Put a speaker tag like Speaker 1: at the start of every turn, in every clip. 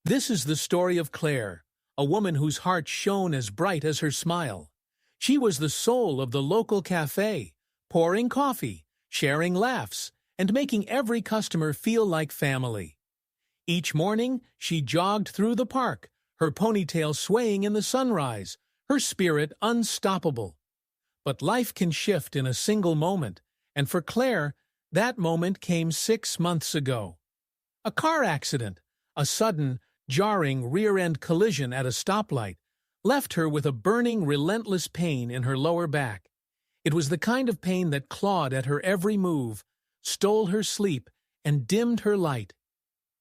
Speaker 1: This is the story of Claire, a woman whose heart shone as bright as her smile. She was the soul of the local cafe, pouring coffee, sharing laughs, and making every customer feel like family. Each morning, she jogged through the park, her ponytail swaying in the sunrise, her spirit unstoppable. But life can shift in a single moment, and for Claire, that moment came 6 months ago. A car accident, a sudden, jarring rear-end collision at a stoplight, left her with a burning, relentless pain in her lower back. It was the kind of pain that clawed at her every move, stole her sleep, and dimmed her light.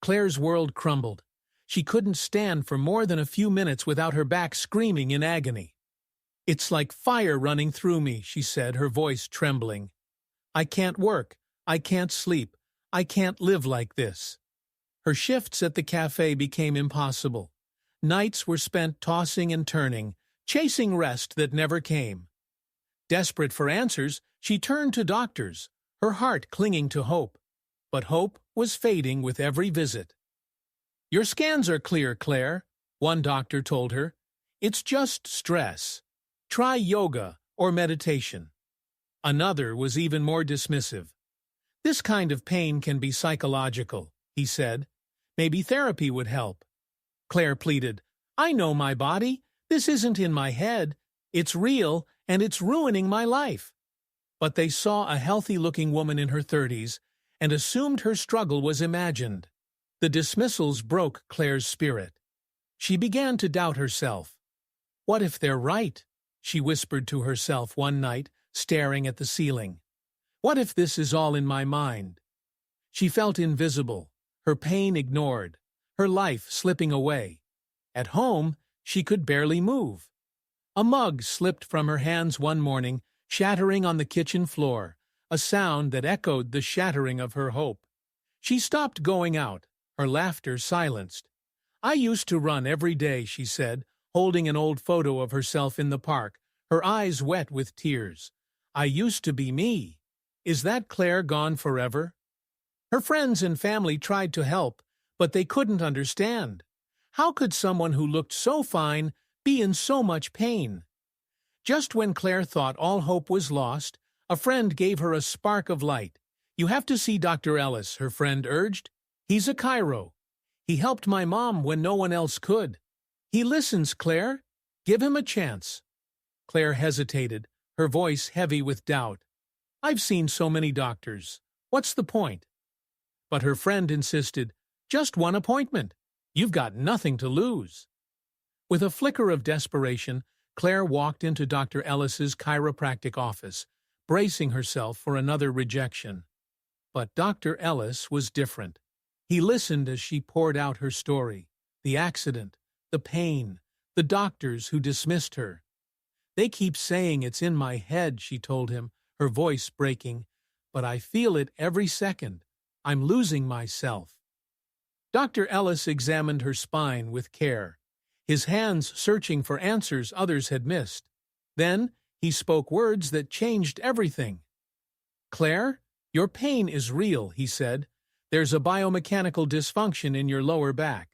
Speaker 1: Claire's world crumbled. She couldn't stand for more than a few minutes without her back screaming in agony. "It's like fire running through me," she said, her voice trembling. "I can't work. I can't sleep. I can't live like this." Her shifts at the cafe became impossible. Nights were spent tossing and turning, chasing rest that never came. Desperate for answers, she turned to doctors, her heart clinging to hope. But hope was fading with every visit. "Your scans are clear, Claire," one doctor told her. "It's just stress. Try yoga or meditation." Another was even more dismissive. "This kind of pain can be psychological," he said. "Maybe therapy would help." Claire pleaded, "I know my body. This isn't in my head. It's real, and it's ruining my life." But they saw a healthy-looking woman in her 30s and assumed her struggle was imagined. The dismissals broke Claire's spirit. She began to doubt herself. "What if they're right?" she whispered to herself one night, staring at the ceiling. "What if this is all in my mind?" She felt invisible, her pain ignored, her life slipping away. At home, she could barely move. A mug slipped from her hands one morning, shattering on the kitchen floor, a sound that echoed the shattering of her hope. She stopped going out, her laughter silenced. "I used to run every day," she said, holding an old photo of herself in the park, her eyes wet with tears. "I used to be me. Is that Claire gone forever?" Her friends and family tried to help, but they couldn't understand. How could someone who looked so fine be in so much pain? Just when Claire thought all hope was lost, a friend gave her a spark of light. "You have to see Dr. Ellis," her friend urged. "He's a chiro. He helped my mom when no one else could. He listens, Claire. Give him a chance." Claire hesitated, her voice heavy with doubt. "I've seen so many doctors. What's the point?" But her friend insisted, "Just one appointment. You've got nothing to lose." With a flicker of desperation, Claire walked into Dr. Ellis's chiropractic office, bracing herself for another rejection. But Dr. Ellis was different. He listened as she poured out her story, the accident, the pain, the doctors who dismissed her. "They keep saying it's in my head," she told him, her voice breaking, "but I feel it every second. I'm losing myself." Dr. Ellis examined her spine with care, his hands searching for answers others had missed. Then he spoke words that changed everything. "Claire, your pain is real," he said. "There's a biomechanical dysfunction in your lower back.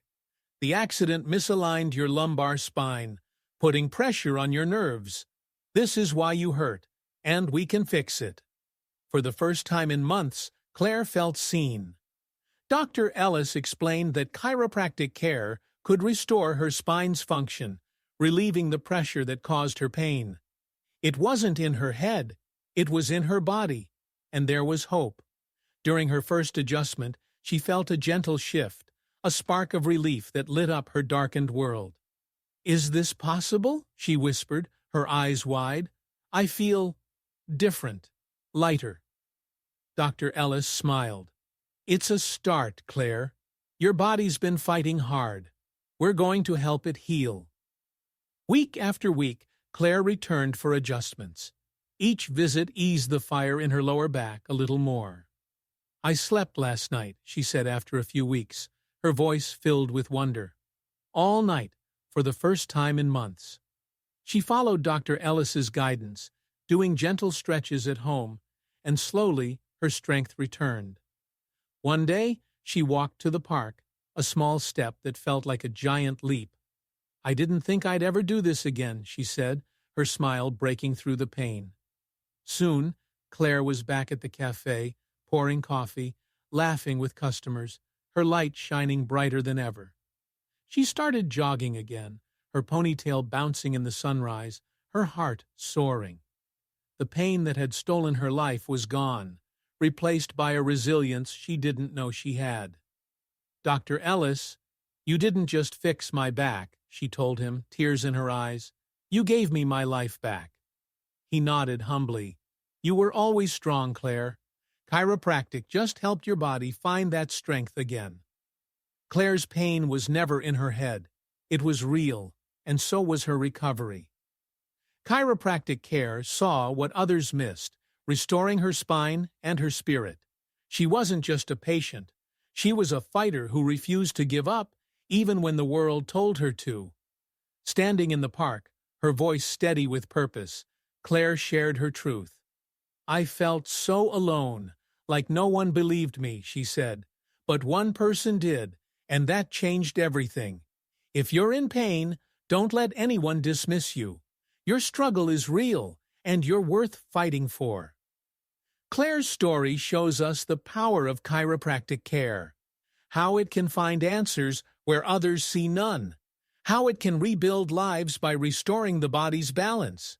Speaker 1: The accident misaligned your lumbar spine, putting pressure on your nerves. This is why you hurt, and we can fix it." For the first time in months, Claire felt seen. Dr. Ellis explained that chiropractic care could restore her spine's function, relieving the pressure that caused her pain. It wasn't in her head, it was in her body, and there was hope. During her first adjustment, she felt a gentle shift, a spark of relief that lit up her darkened world. "Is this possible?" she whispered, her eyes wide. "I feel different, lighter." Dr. Ellis smiled. "It's a start, Claire. Your body's been fighting hard. We're going to help it heal." Week after week, Claire returned for adjustments. Each visit eased the fire in her lower back a little more. "I slept last night," she said after a few weeks, her voice filled with wonder. "All night, for the first time in months." She followed Dr. Ellis's guidance, doing gentle stretches at home, and slowly her strength returned. One day, she walked to the park, a small step that felt like a giant leap. "I didn't think I'd ever do this again," she said, her smile breaking through the pain. Soon, Claire was back at the cafe, pouring coffee, laughing with customers, her light shining brighter than ever. She started jogging again, her ponytail bouncing in the sunrise, her heart soaring. The pain that had stolen her life was gone, replaced by a resilience she didn't know she had. "Dr. Ellis, you didn't just fix my back," she told him, tears in her eyes. "You gave me my life back." He nodded humbly. "You were always strong, Claire. Chiropractic just helped your body find that strength again." Claire's pain was never in her head. It was real, and so was her recovery. Chiropractic care saw what others missed, restoring her spine and her spirit. She wasn't just a patient. She was a fighter who refused to give up, even when the world told her to. Standing in the park, her voice steady with purpose, Claire shared her truth. "I felt so alone, like no one believed me," she said. "But one person did, and that changed everything. If you're in pain, don't let anyone dismiss you. Your struggle is real, and you're worth fighting for." Claire's story shows us the power of chiropractic care, how it can find answers where others see none, how it can rebuild lives by restoring the body's balance.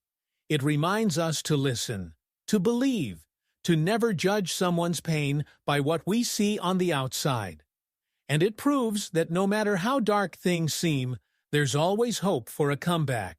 Speaker 1: It reminds us to listen, to believe, to never judge someone's pain by what we see on the outside. And it proves that no matter how dark things seem, there's always hope for a comeback.